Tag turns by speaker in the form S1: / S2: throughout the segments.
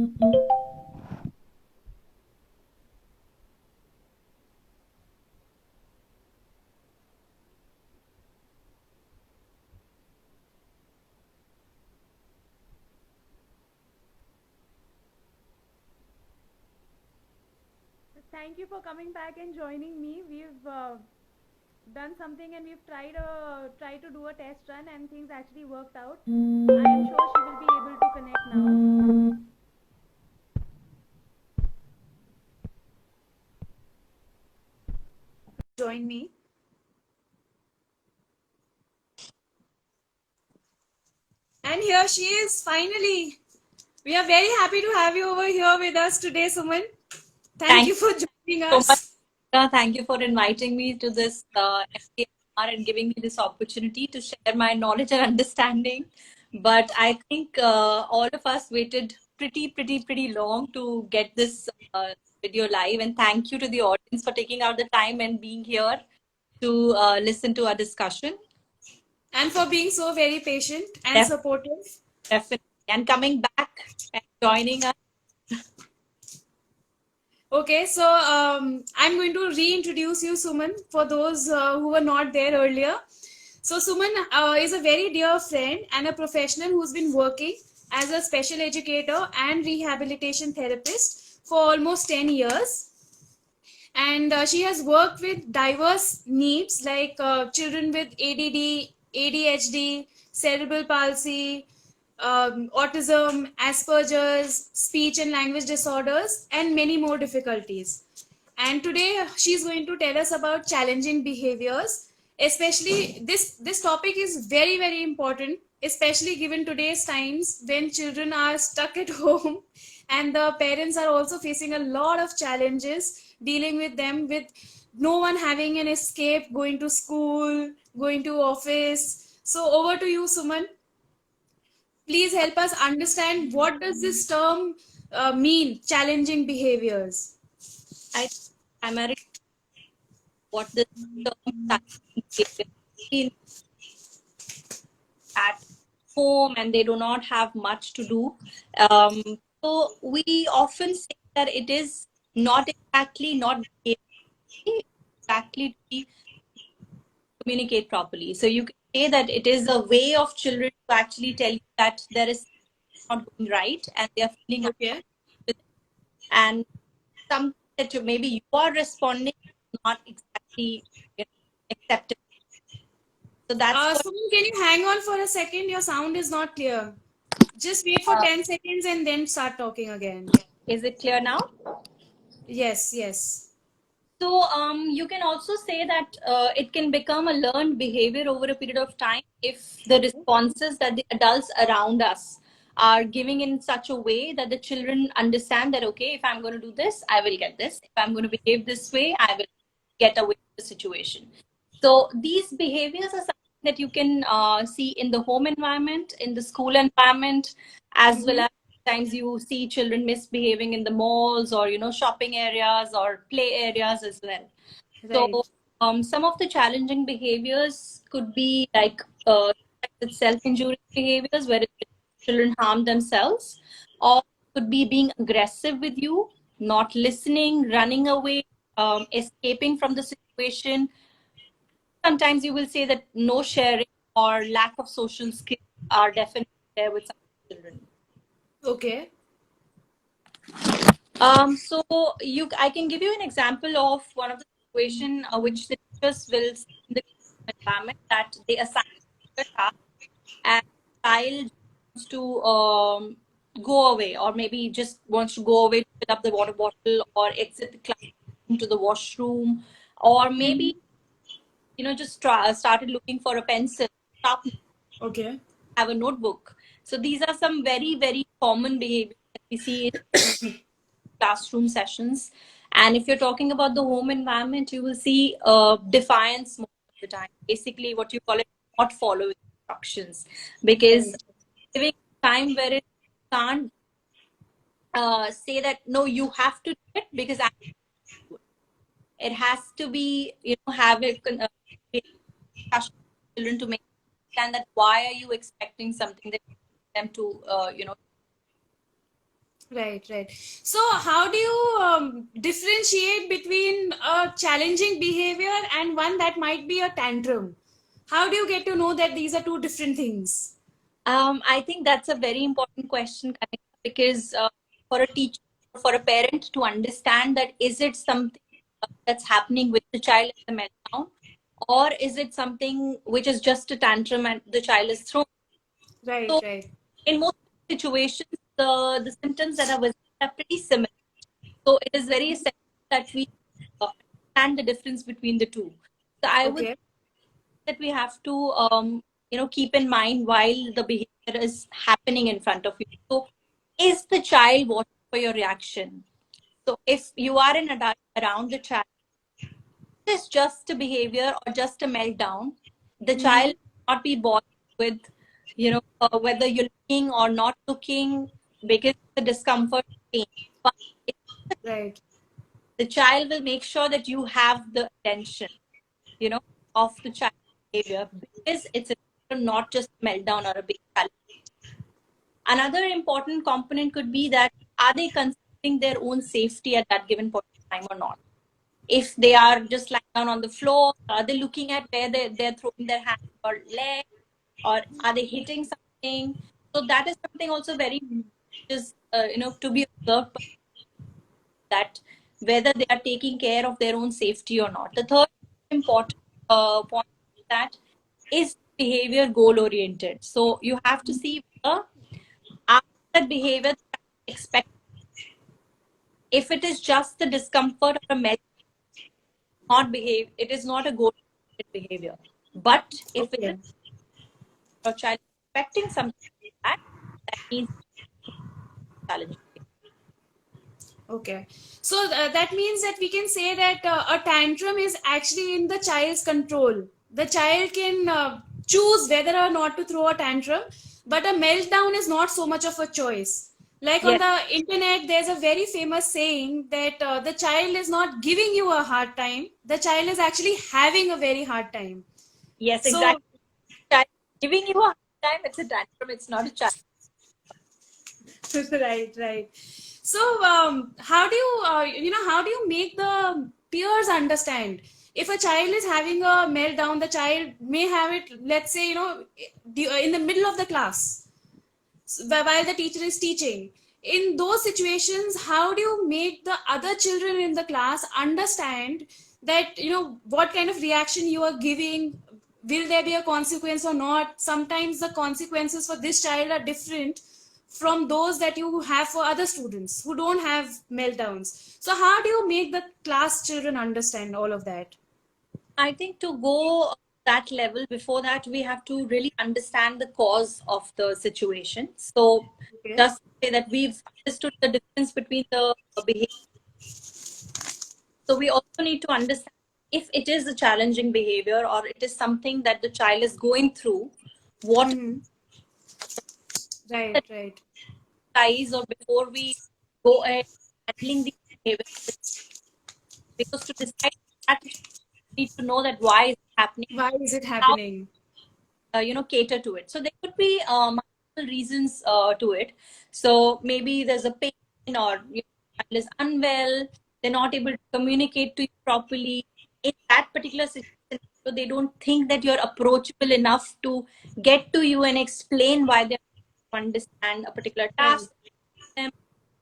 S1: Thank you for coming back and joining me. We've done something and we've tried to do a test run and things actually worked out. I am sure she will be able to connect now. Join me. And here she is, finally. We are very happy to have you over here with us today, Suman. Thank
S2: Thank
S1: you
S2: you
S1: for joining
S2: so much.
S1: us.
S2: Thank you for inviting me to this FKR and giving me this opportunity to share my knowledge and understanding. But I think all of us waited pretty long to get this video live. And thank you to the audience for taking out the time and being here to listen to our discussion.
S1: And for being so very patient and
S2: Def-
S1: supportive.
S2: Definitely. And coming back and joining us.
S1: Okay, so I'm going to reintroduce you, Suman, for those who were not there earlier. So, Suman is a very dear friend and a professional who's been working as a special educator and rehabilitation therapist for almost 10 years. And she has worked with diverse needs like children with ADD, ADHD, cerebral palsy, autism, Asperger's, speech and language disorders, and many more difficulties. And today she's going to tell us about challenging behaviors. Especially this topic is very important, especially given today's times when children are stuck at home and the parents are also facing a lot of challenges dealing with them, with no one having an escape, going to school, going to office. So over to you, Suman. Please help us understand what does this term mean, challenging behaviors.
S2: I primarily what this term silent behavior means at home and they do not have much to do. Um, so we often say that it is not exactly not behaving exactly to communicate properly. So you can say that it is a way of children to actually tell you that there is not going right and they are feeling
S1: Okay.
S2: with it. And something that maybe you are responding not exactly accepted. So that's what
S1: Suman, can you hang on for a second? Your sound is not clear. Just wait for
S2: uh,
S1: 10 seconds and then start talking again.
S2: is it clear now?
S1: Yes, yes.
S2: So you can also say that it can become a learned behavior over a period of time if the responses that the adults around us are giving in such a way that the children understand that, okay, if I'm going to do this, I will get this. If I'm going to behave this way, I will get away with the situation. So these behaviors are something that you can see in the home environment, in the school environment, as well
S1: Mm-hmm.
S2: as times you see children misbehaving in the malls or shopping areas or play areas as well.
S1: Right.
S2: So some of the challenging behaviors could be like self-injuring behaviors where children harm themselves, or could be being aggressive with you, not listening, running away, escaping from the situation. Sometimes you will say that no sharing or lack of social skills are definitely there with some children.
S1: Okay.
S2: So I can give you an example of one of the situation which the teachers will see in the environment that they assign a task and child wants to go away or maybe just wants to go away to fill up the water bottle or exit the classroom to the washroom or maybe just started looking for a pencil, sharpener,
S1: Okay.
S2: have a notebook. So these are some very common behaviors that we see in classroom sessions. And if you're talking about the home environment, you will see defiance most of the time. Basically, what you call it, not following instructions, because
S1: Right.
S2: giving time where it can't say that no, you have to do it because it has to be, have a discussion with children to make understand that why are you expecting something that them to,
S1: Right, right. So, how do you differentiate between a challenging behavior and one that might be a tantrum? How do you get to know that these are two different things?
S2: I think that's a very important question, Kanika, because for a teacher, for a parent to understand that is it something that's happening with the child in the meltdown, or is it something which is just a tantrum and the child is thrown?
S1: Right,
S2: So
S1: right.
S2: in most situations, the symptoms that are visible are pretty similar. So it is very essential that we understand the difference between the two. So I would
S1: Okay.
S2: that we have to keep in mind while the behavior is happening in front of you. So is the child watching for your reaction? So if you are an adult around the child, it's just a behavior or just a meltdown. The child
S1: Mm-hmm.
S2: will not be bothered with whether you're looking or not looking, because the discomfort pain. But if
S1: Right.
S2: the child will make sure that you have the attention, you know, of the child behavior, because it's not just a meltdown or a big challenge. Another important component could be that are they considering their own safety at that given point in time or not? If they are just lying down on the floor, are they looking at where they're throwing their hand or leg, or are they hitting something? So that is something also very just to be observed, that whether they are taking care of their own safety or not. The third important point is that is behavior goal oriented. So you have to see whether after that behavior expect, if it is just the discomfort or a mess, not behave, it is not a goal oriented behavior. But if it is
S1: Okay.
S2: your child expecting something like that, that means challenge.
S1: Okay. So that means that we can say that a tantrum is actually in the child's control. The child can choose whether or not to throw a tantrum, but a meltdown is not so much of a choice. Like on
S2: Yes,
S1: the internet, there's a very famous saying that the child is not giving you a hard time, the child is actually having a very hard time.
S2: yes,
S1: So,
S2: exactly. Child giving you a hard time, it's a tantrum, it's not a challenge.
S1: right, right. So how do you how do you make the peers understand if a child is having a meltdown? The child may have it, let's say, in the middle of the class, while the teacher is teaching. In those situations, how do you make the other children in the class understand that what kind of reaction you are giving? Will there be a consequence or not? Sometimes the consequences for this child are different from those that you have for other students who don't have meltdowns. So how do you make the class children understand all of that?
S2: I think to go that level, before that, we have to really understand the cause of the situation. So,
S1: Okay.
S2: just say that we've understood the difference between the behavior. So, we also need to understand if it is a challenging behavior or it is something that the child is going through, what
S1: Mm-hmm. Right,
S2: the
S1: right.
S2: ties, or before we go ahead handling the behavior. Because to decide that, we need to know that why is it happening,
S1: Why is it
S2: how
S1: happening?
S2: cater to it. So there could be multiple reasons to it. So maybe there's a pain, or child is unwell, they're not able to communicate to you properly in that particular situation. So they don't think that you're approachable enough to get to you and explain why they don't understand a particular
S1: Right.
S2: task to them,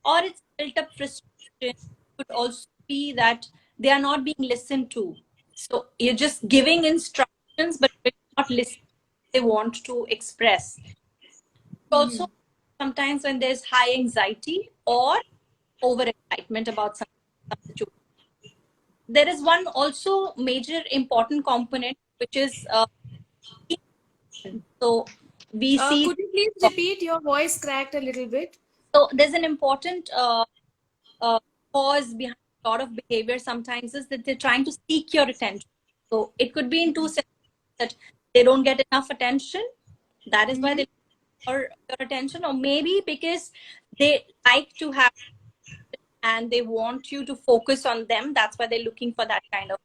S2: or it's built up frustration. It could also be that they are not being listened to. So you're just giving instructions, but you're not listening they want to express. Also,
S1: Mm-hmm.
S2: sometimes when there's high anxiety or overexcitement about some situation. There is one also major important component, which is so we see.
S1: Could you please repeat? Your voice cracked a little bit.
S2: So there's an important uh, cause behind a lot of behavior sometimes is that they're trying to seek your attention. So it could be in two senses, that they don't get enough attention. That is why
S1: Mm-hmm.
S2: they or your attention, or maybe because they like to have and they want you to focus on them. That's why they're looking for that kind of.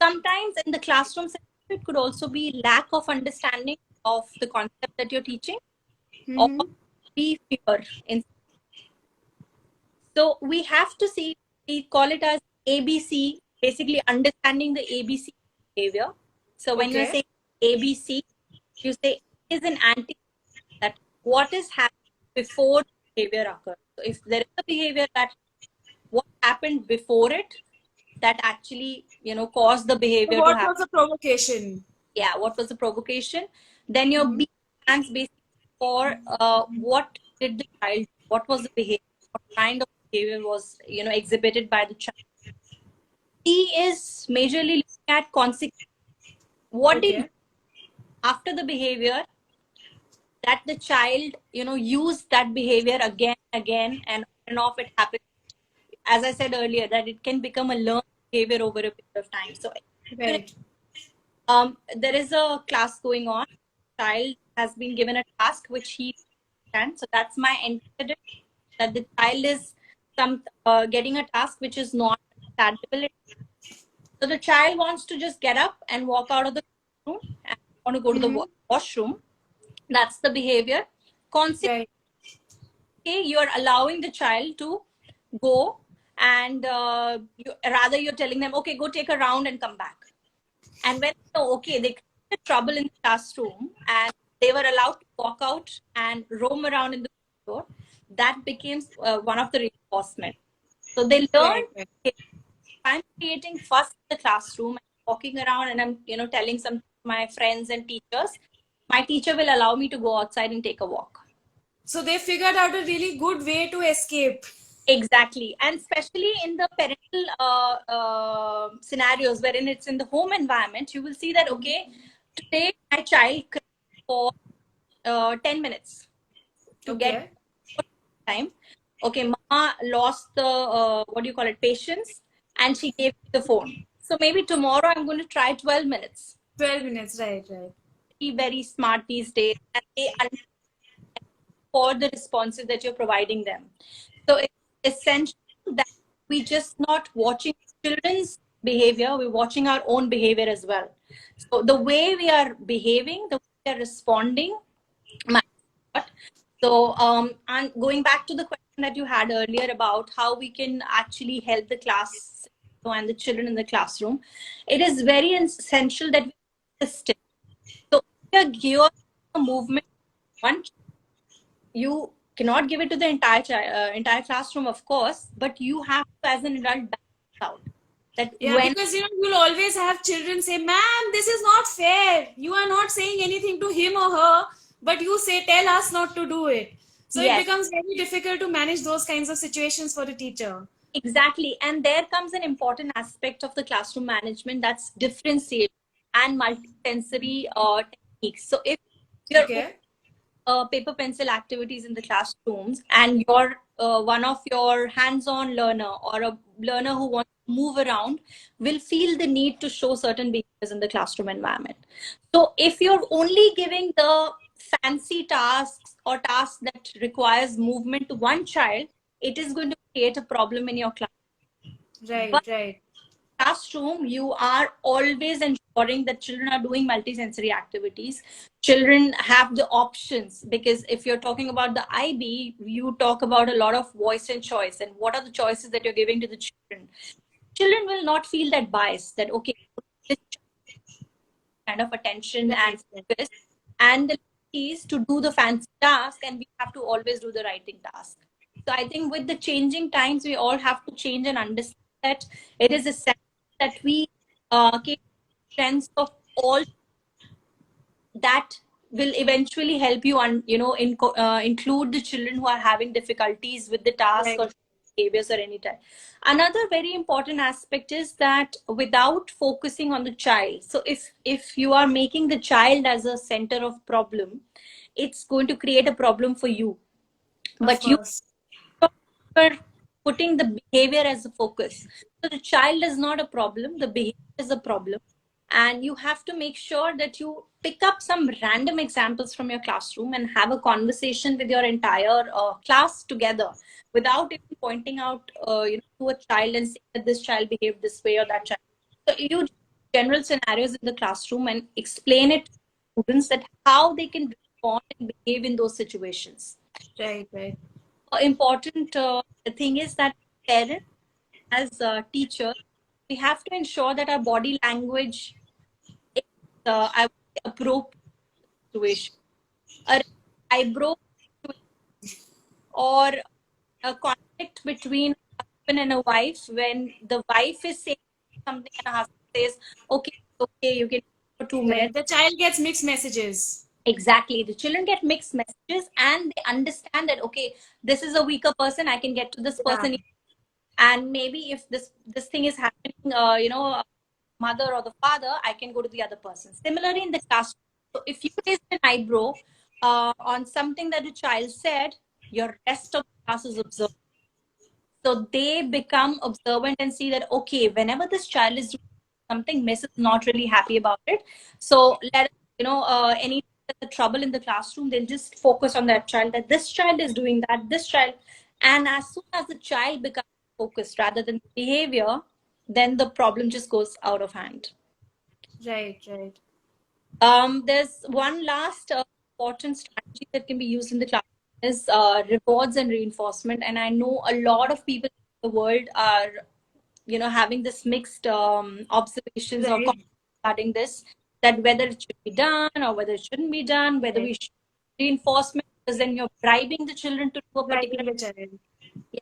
S2: Sometimes in the classroom setting, it could also be lack of understanding of the concept that you're teaching, or
S1: Mm-hmm.
S2: be fear in. So we have to see, we call it as ABC, basically understanding the ABC behavior. So when you're
S1: Okay.
S2: saying ABC, you say is an anti, that what is happening before behavior occurs. So if there is a behavior, that what happened before it, that actually, caused the
S1: So
S2: behavior to
S1: what
S2: happen.
S1: was the provocation?
S2: Yeah, what was the provocation? Then your
S1: Mhm.
S2: B stands basically for what did the child, what was the behavior, what kind of behavior was, exhibited by the child. T is majorly looking at consequence. What did,
S1: Okay.
S2: after the behavior, that the child, use that behavior again, and on and off it happens. As I said earlier, that it can become a learned behavior over a period of time. So
S1: Right.
S2: there is a class going on. Child has been given a task which he can. So that's my antecedent, that the child is getting a task which is not understandable. So the child wants to just get up and walk out of the room and want to go to the
S1: Mm-hmm.
S2: washroom. That's the behavior. Consequently,
S1: Right.
S2: you are allowing the child to go, and rather you're telling them, okay, go take a round and come back. And when okay, they created trouble in the classroom and they were allowed to walk out and roam around in the corridor, that became one of the reinforcement. So they
S1: Right.
S2: learned,
S1: Right.
S2: if I'm creating fuss in the classroom and walking around and I'm, telling some my friends and teachers, my teacher will allow me to go outside and take a walk.
S1: So they figured out a really good way to escape.
S2: Exactly. And especially in the parental scenarios wherein it's in the home environment, you will see that, okay, today my child cried for 10 minutes to get
S1: Okay.
S2: time. Okay, mama lost the, what do you call it, patience, and she gave me the phone. So maybe tomorrow I'm going to try 12 minutes.
S1: 12 minutes. Right. Right.
S2: Be very smart these days, and they understand for the responses that you're providing them. So it's essential that we just not watching children's behavior, we're watching our own behavior as well. So the way we are behaving, the way we are responding matters. So and going back to the question that you had earlier about how we can actually help the class and the children in the classroom, it is very essential that we assist. So if we are a movement, one, you cannot give it to the entire classroom, of course, but you have to, as an adult, balance out that
S1: Yeah,
S2: when,
S1: because you'll always have children say, "Ma'am, this is not fair. You are not saying anything to him or her, but you say tell us not to do it." So it
S2: yes,
S1: becomes very difficult to manage those kinds of situations for the teacher.
S2: exactly, and there comes an important aspect of the classroom management, that's differentiation and multisensory techniques. So if you're
S1: Okay.
S2: paper pencil activities in the classrooms and you're one of your hands-on learner or a learner who wants to move around, will feel the need to show certain behaviors in the classroom environment. So if you're only giving the fancy tasks or tasks that requires movement to one child, it is going to create a problem in your class.
S1: Right,
S2: But
S1: right.
S2: classroom, you are always ensuring that children are doing multisensory activities. Children have the options, because if you're talking about the IB, you talk about a lot of voice and choice, and what are the choices that you're giving to the children. Children will not feel that bias that, okay, this kind of attention and
S1: Right, right.
S2: focus, and the is to do the fancy task, and we have to always do the writing task. So I think with the changing times, we all have to change and understand that it is essential that we keep sense of all that will eventually help you include the children who are having difficulties with the task or
S1: Right.
S2: behaviors or any time. Another very important aspect is that without focusing on the child, so if you are making the child as a center of problem, it's going to create a problem for you.
S1: Of
S2: But you
S1: course.
S2: are putting the behavior as a focus. So the child is not a problem, the behavior is a problem. And you have to make sure that you pick up some random examples from your classroom and have a conversation with your entire class together without even pointing out to a child and saying that this child behaved this way or that child. So you general scenarios in the classroom and explain it to students that how they can respond and behave in those situations.
S1: Right, right.
S2: important thing is that parents, as teachers, we have to ensure that our body language is I would say, appropriate situation. A eyebrow or a conflict between a husband and a wife, when the wife is saying something and a husband says, okay, okay, you can for two
S1: Right.
S2: minutes.
S1: The child gets mixed messages.
S2: Exactly. The children get mixed messages and they understand that, okay, this is a weaker person. I can get to this
S1: Yeah.
S2: person. And maybe if this thing is happening, mother or the father, I can go to the other person. Similarly, in the classroom, so if you raise an eyebrow on something that the child said, your rest of the class is observed. So they become observant and see that, okay, whenever this child is doing something, Miss is not really happy about it. So let any trouble in the classroom, they'll just focus on that child, that this child is doing that, this child. And as soon as the child becomes focused rather than behavior, then the problem just goes out of hand.
S1: Right, right.
S2: There's one last important strategy that can be used in the classroom is rewards and reinforcement. And I know a lot of people in the world are, having this mixed observations or
S1: Right.
S2: comments regarding this, that whether it should be done or whether it shouldn't be done, whether we
S1: Right.
S2: should reinforcement, because then you're bribing the children to do a particular.
S1: Bribing the child.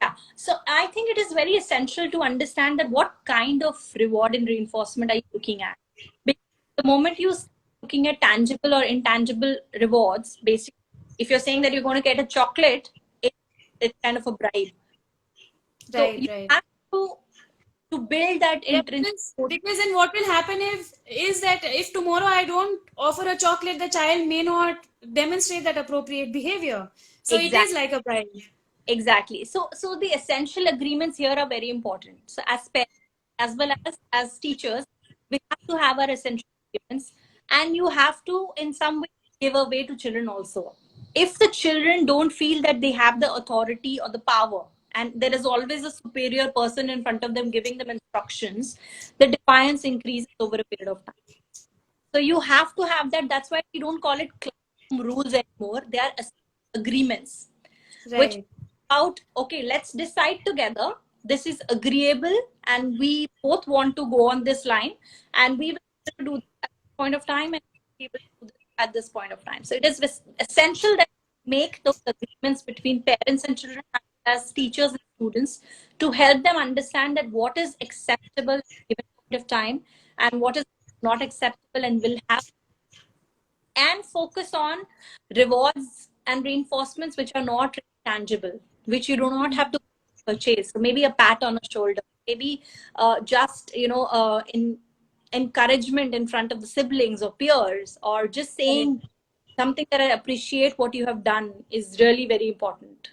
S2: Yeah. So I think it is very essential to understand that what kind of reward and reinforcement are you looking at? Because the moment you start looking at tangible or intangible rewards, basically, if you're saying that you're going to get a chocolate, it's kind of a bribe. So
S1: Right,
S2: you
S1: right.
S2: have to build that
S1: Yeah,
S2: intrinsic.
S1: because then what will happen if is that if tomorrow I don't offer a chocolate, the child may not demonstrate that appropriate behavior. So it is
S2: Exactly.
S1: like a bribe.
S2: Exactly. So the essential agreements here are very important. So as parents, as well as teachers, we have to have our essential agreements, and you have to in some way give away to children also. If the children don't feel that they have the authority or the power, and there is always a superior person in front of them giving them instructions, the defiance increases over a period of time. So you have to have that. That's why we don't call it classroom rules anymore. They are agreements, which
S1: Right.
S2: about, okay, let's decide together, this is agreeable and we both want to go on this line, and we will do this at this point of time, and we will do this at this point of time. So it is essential that we make those agreements between parents and children, as teachers and students, to help them understand that what is acceptable at a given point of time and what is not acceptable and will have, and focus on rewards and reinforcements which are not tangible, which you do not have to purchase. So maybe a pat on the shoulder, maybe just in encouragement in front of the siblings or peers, or just
S1: Right.
S2: saying something that I appreciate what you have done is really very important.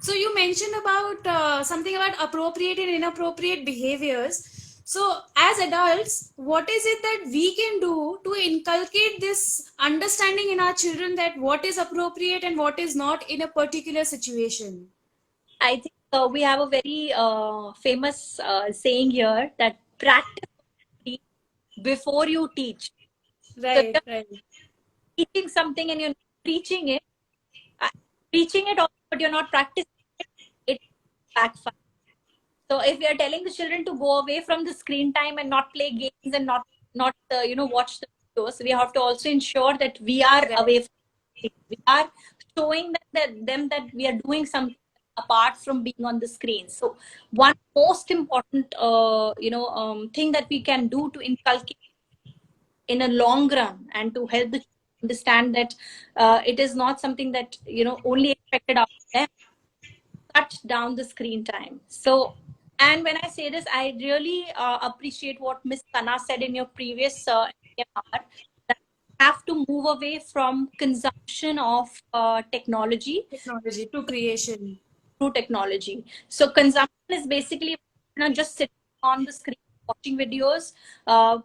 S1: So you mentioned about something about appropriate and inappropriate behaviors. So as adults, what is it that we can do to inculcate this understanding in our children that what is appropriate and what is not in a particular situation?
S2: I think we have a very famous saying here that practice before you teach. So if
S1: Right,
S2: you're
S1: right.
S2: teaching something and you're not preaching it, uh, preaching it, but you're not practicing it, it backfires. So if you're telling the children to go away from the screen time and not play games and not watch the videos, we have to also ensure that we are
S1: Right.
S2: away from it. We are showing them that we are doing something apart from being on the screen. So one most important thing that we can do to inculcate in a long run and to help the children understand that it is not something that only expected of them, cut down the screen time. So, and when I say this, I really appreciate what Miss Kana said in your previous AMR, that we have to move away from consumption of technology
S1: Technology to creation.
S2: through technology. So consumption is basically just sitting on the screen, watching videos,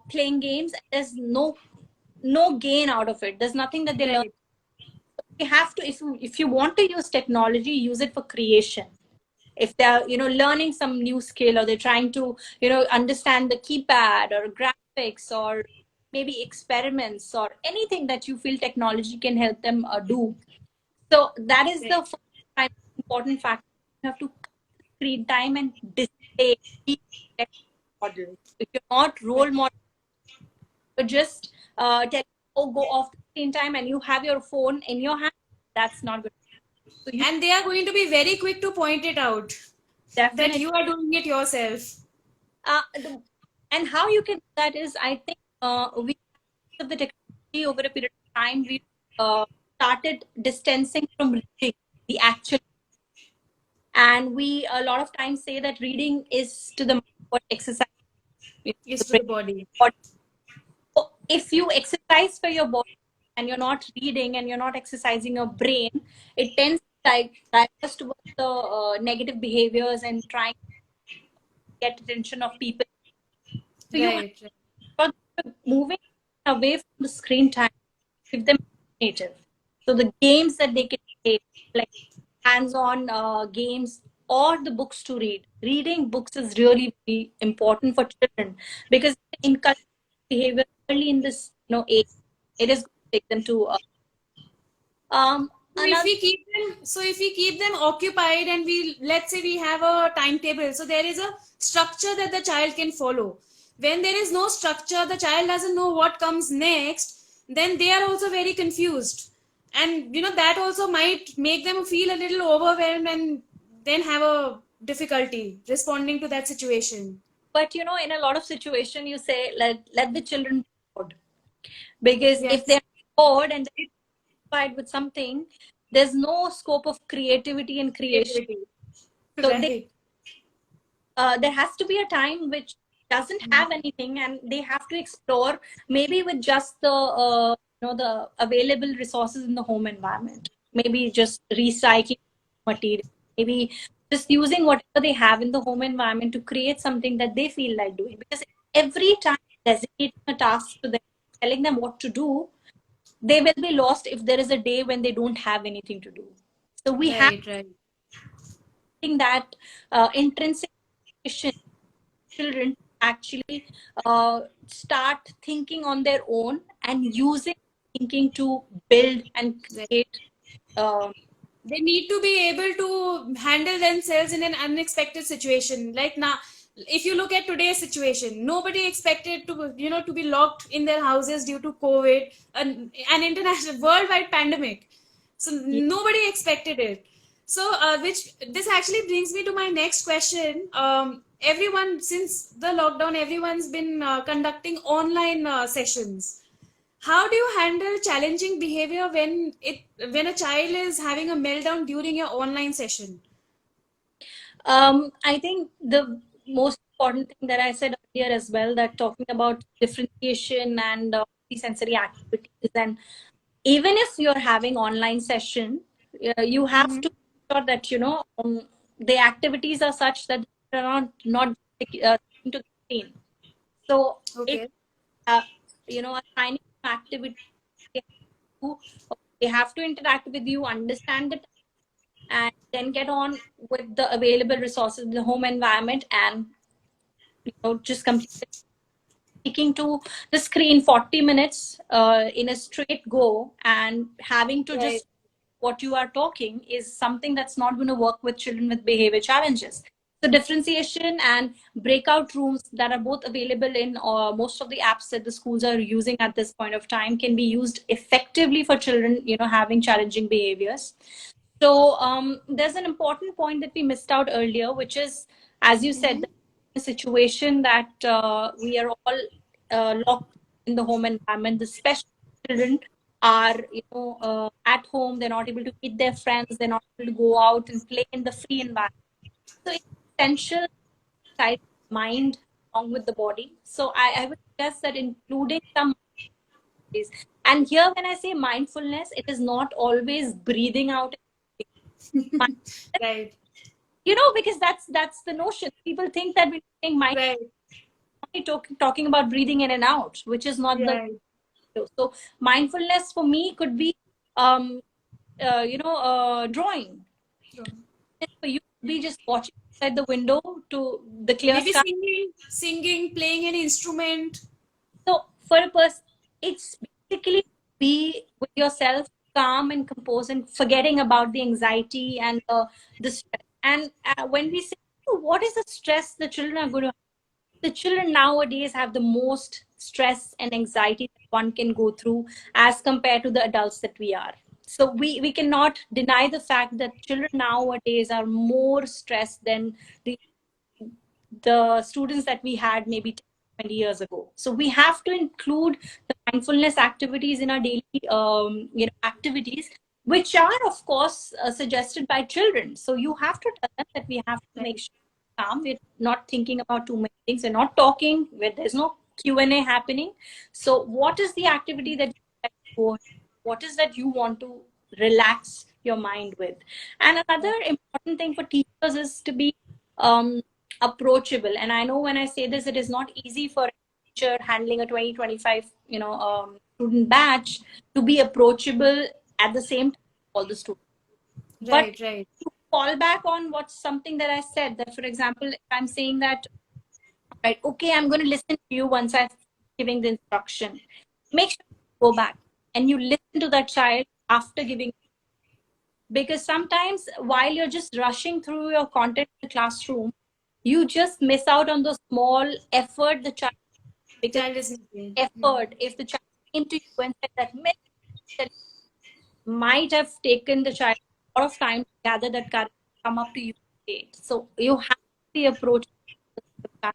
S2: playing games. There's no gain out of it. There's nothing that they learn.
S1: Right.
S2: You have to, if you want to use technology, use it for creation. If they're learning some new skill, or they're trying to understand the keypad or graphics, or maybe experiments, or anything that you feel technology can help them do. So that is the
S1: Right.
S2: first important factor. You have to screen time and display model. If you're not role model, you're just tell, oh, go off the screen time, and you have your phone in your hand. That's not good. So you
S1: And they are going to be very quick to point it out that
S2: definitely
S1: you are doing it yourself.
S2: And how you can do that is, I think we of the technology over a period of time, we started distancing from reading the actual, and we a lot of times say that reading is to the mind what exercise is to
S1: Is
S2: the
S1: to the
S2: brain.
S1: body.
S2: So if you exercise for your body and you're not reading and you're not exercising your brain, it tends to divert towards the negative behaviors and trying to get attention of people. So you have
S1: Right.
S2: to moving away from the screen time, give them native. So the games that they can play, like hands-on games, or the books to read. Reading books is really, really important for children, because in behavior early in this age, it is going to take them to another.
S1: So if we keep them occupied, and we, let's say we have a timetable, so there is a structure that the child can follow. When there is no structure, the child doesn't know what comes next, then they are also very confused. And that also might make them feel a little overwhelmed, and then have a difficulty responding to that situation.
S2: But in a lot of situation, you say let the children be bored, because if
S1: Yes.
S2: they're bored and they're occupied with something, there's no scope of creativity and creation.
S1: Creativity.
S2: So
S1: Right.
S2: there has to be a time which doesn't have anything, and they have to explore, maybe with just the the available resources in the home environment, maybe just recycling material, maybe just using whatever they have in the home environment to create something that they feel like doing. Because every time designating a task to them, telling them what to do, they will be lost if there is a day when they don't have anything to do. So we have
S1: Right.
S2: that intrinsic children actually start thinking on their own and using thinking to build and
S1: Right.
S2: create. Um,
S1: They need to be able to handle themselves in an unexpected situation. Like now, if you look at today's situation, nobody expected to be locked in their houses due to COVID, an international worldwide pandemic. So nobody expected it. So which this actually brings me to my next question. Everyone, since the lockdown, everyone's been conducting online sessions. How do you handle challenging behavior when a child is having a meltdown during your online session?
S2: I think the most important thing that I said earlier as well, that talking about differentiation and sensory activities, and even if you're having online session, you have
S1: Mm-hmm.
S2: to make sure that the activities are such that they're not sticking to the screen. So it
S1: Okay.
S2: uh, assigning activity, they have to they have to interact with you, understand it, and then get on with the available resources in the home environment, and just complete sticking to the screen 40 minutes in a straight go, and having to
S1: Right.
S2: just what you are talking is something that's not going to work with children with behavior challenges. So differentiation and breakout rooms that are both available in most of the apps that the schools are using at this point of time can be used effectively for children having challenging behaviors. So there's an important point that we missed out earlier, which is, as you said,
S1: Mm-hmm.
S2: the situation that we are all locked in the home environment. The special children are, at home. They're not able to meet their friends. They're not able to go out and play in the free environment. So it's essential side mind along with the body. So I would suggest that including some ways. And here, when I say mindfulness, it is not always breathing out.
S1: Right.
S2: Because that's the notion. People think that we're saying mind,
S1: Right.
S2: only talking about breathing in and out, which is not the.
S1: Right.
S2: So mindfulness for me could be drawing. For you to be just watching outside the window to the clear
S1: Maybe
S2: sky.
S1: singing, playing an instrument.
S2: So for a person, it's basically be with yourself, calm and composed and forgetting about the anxiety and the stress. And when we say, "Oh, what is the stress the children are going to," the children nowadays have the most stress and anxiety that one can go through as compared to the adults that we are. So we cannot deny the fact that children nowadays are more stressed than the students that we had maybe 10, 20 years ago. So we have to include the mindfulness activities in our daily activities, which are of course suggested by children. So you have to tell them that we have to make sure calm, we're not thinking about too many things, we're not talking, where there's no Q&A happening. So what is the activity that you like to go, what is that you want to relax your mind with? And another important thing for teachers is to be approachable. And I know when I say this, it is not easy for a teacher handling a 20, 25 student batch to be approachable at the same time all the students. But
S1: Right.
S2: to fall back on what's something that I said, that for example, if I'm saying that, right, okay, I'm going to listen to you once I'm giving the instruction, make sure you go back and you listen to that child after giving, because sometimes while you're just rushing through your content in the classroom, you just miss out on the small effort the child, because
S1: Child is making.
S2: effort, if the child came to you and said that, that might have taken the child a lot of time to gather that courage to come up to you. So you have to be approachable.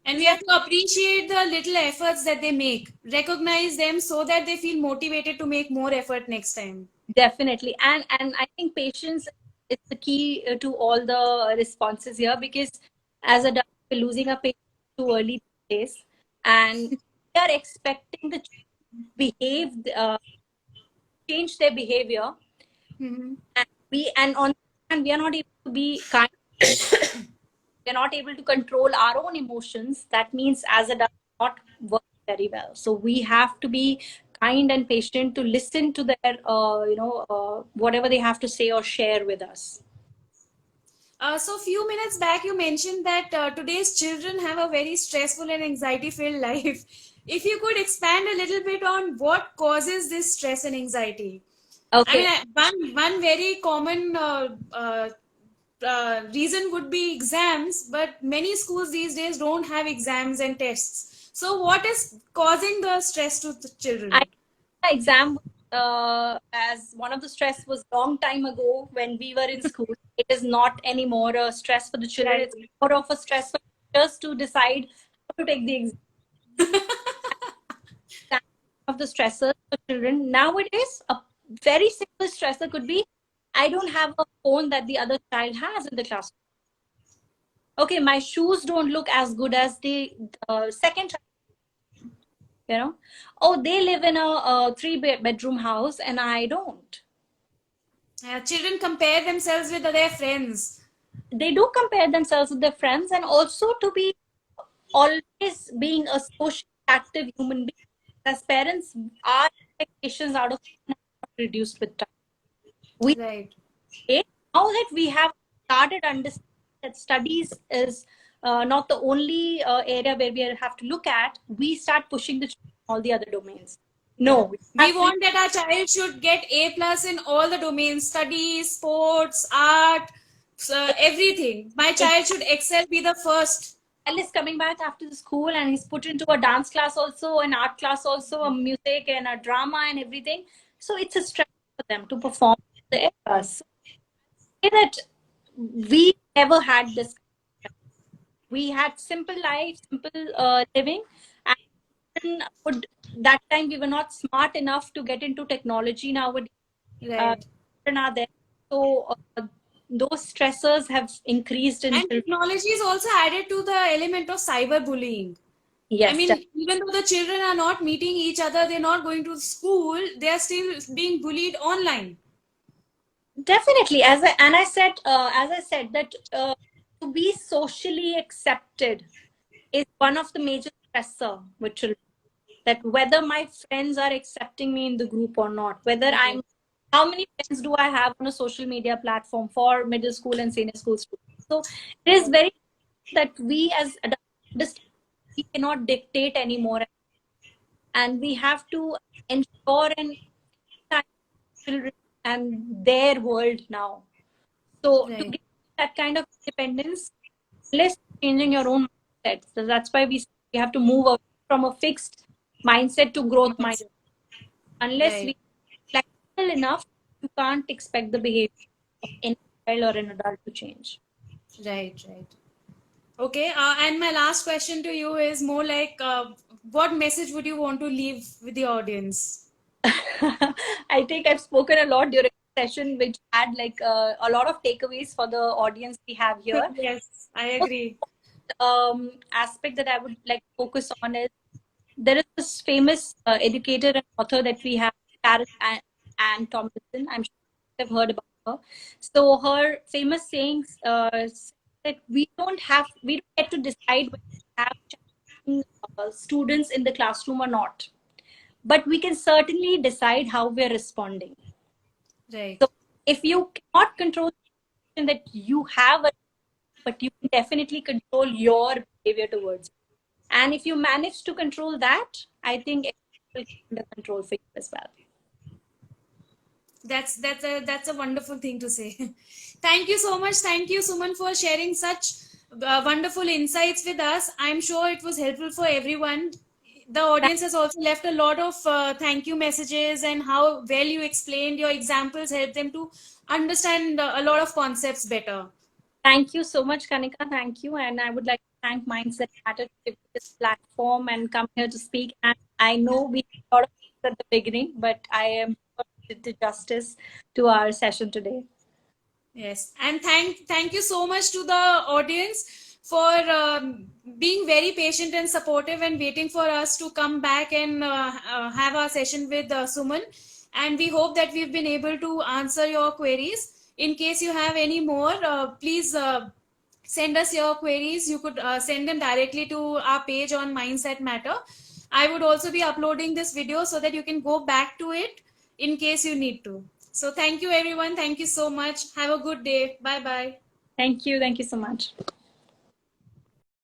S1: And we have to appreciate the little efforts that they make, recognize them so that they feel motivated to make more effort next time.
S2: Definitely. And I think patience is the key to all the responses here, because as adults, we're losing our patience too early days. And we are expecting the behave, change their behavior.
S1: Mm-hmm.
S2: And on and we are not able to be kind. We're not able to control our own emotions. That means as adults, not work very well. So we have to be kind and patient to listen to their, whatever they have to say or share with us.
S1: So a few minutes back, you mentioned that today's children have a very stressful and anxiety-filled life. If you could expand a little bit on what causes this stress and anxiety. I
S2: Okay.
S1: mean, one very common reason would be exams, but many schools these days don't have exams and tests. So, what is causing the stress to the
S2: I
S1: children?
S2: exam as one of the stress was long time ago when we were in school. It is not anymore a stress for the children.
S1: Right.
S2: It's more of a stress for teachers to decide how to take the exam. Of the stressors for children nowadays, a very simple stressor could be, I don't have a phone that the other child has in the classroom. Okay, my shoes don't look as good as the second child. Oh, they live in a three-bedroom house and I don't.
S1: Children compare themselves with their friends.
S2: They do compare themselves with their friends, and also to be always being a socially active human being. As parents, our expectations out of reduced with time. We
S1: Right.
S2: now that we have started understanding that studies is not the only area where we have to look at, we start pushing the all the other domains.
S1: Yeah.
S2: No, we
S1: We
S2: have to.
S1: want that our child should get A plus in all the domains, studies, sports, art, everything. My child should excel, be the first.
S2: Is coming back after the school and he's put into a dance class also, an art class also, a music and a drama and everything. So it's a stress for them to perform the areas. So say that we never had this. We had simple life, simple living, and would that time we were not smart enough to get into technology nowadays.
S1: Right.
S2: Are there, so those stressors have increased in
S1: And
S2: children.
S1: technology is also added to the element of cyberbullying. I
S2: Yes,
S1: mean, even though the children are not meeting each other, they're not going to school, they are still being bullied online.
S2: definitely. As I said that to be socially accepted is one of the major stressor with children. That whether my friends are accepting me in the group or not, whether I'm,
S1: Right.
S2: how many friends do I have on a social media platform for middle school and senior school students? So it is very that we as adults understand we cannot dictate anymore, and we have to ensure and time children and their world now. So to
S1: Right.
S2: get that kind of independence, less changing your own mindset. So that's why we have to move away from a fixed mindset to growth mindset. Unless
S1: Right.
S2: we are flexible enough, you can't expect the behavior of any child or an adult to change.
S1: Right. Right. Okay. And my last question to you is more like, what message would you want to leave with the audience?
S2: I think I've spoken a lot during the session, which had like a lot of takeaways for the audience we have here.
S1: Yes, I agree.
S2: Aspect that I would like to focus on is there is this famous educator and author that we have, Karen Ann Tomlinson. I'm sure you've heard about her. So her famous sayings that we don't get to decide whether we have challenging, students in the classroom or not, but we can certainly decide how we're responding.
S1: Right.
S2: So if you cannot control the situation that you have, but you can definitely control your behavior towards it. And if you manage to control that, I think it will come under control for you as well.
S1: That's a wonderful thing to say. Thank you so much. Thank you, Suman, for sharing such wonderful insights with us. I'm sure it was helpful for everyone. The audience has also left a lot of thank you messages, and how well you explained your examples helped them to understand a lot of concepts better.
S2: Thank you so much, Kanika. Thank you. And I would like to thank Mindset Matter to give me this platform and come here to speak. And I know we had a lot of things at the beginning, but I am did the justice to our session today.
S1: Yes, and thank you so much to the audience for being very patient and supportive and waiting for us to come back and have our session with Suman. And we hope that we've been able to answer your queries. In case you have any more, please send us your queries. You could send them directly to our page on Mindset Matter. I would also be uploading this video so that you can go back to it in case you need to. So thank you, everyone. Thank you so much. Have a good day. Bye bye.
S2: Thank you. Thank you so much.